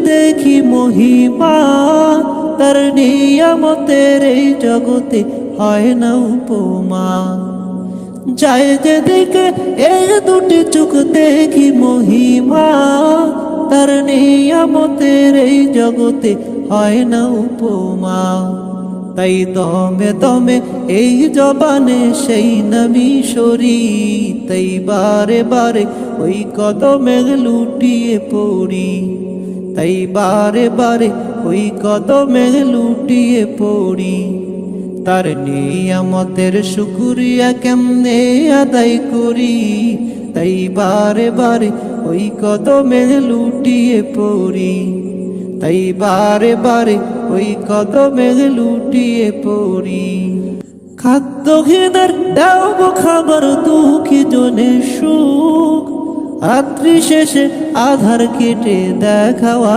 দেখি মহিমা, তার নিয়ামতের এই জগতে হয় না উপমা। যায় যেদিকে এই দুটি চোখ দেখি মহিমা, তার নিয়ামতের এই জগতে হয় না উপমা। তাই দমে দমে এই জবানে সেই নবী শরী, তাই বারে বারে ওই কদমে লুটিয়ে পড়ি, তাই বারে বারে ওই কদমে লুটিয়ে পড়ি। তার নিয়ামতের শুকরিয়া কেমনে আদায় করি, তাই বারে বারে ওই কদমে লুটিয়ে পড়ি, তাই বারে বারে ওই কদমে লুটিয়ে পড়ি। খাদ্য ঘেনার দাও গো খাবার, দুঃখী জনে সুখ, রাত্রি শেষে আধার কেটে দেখাওয়া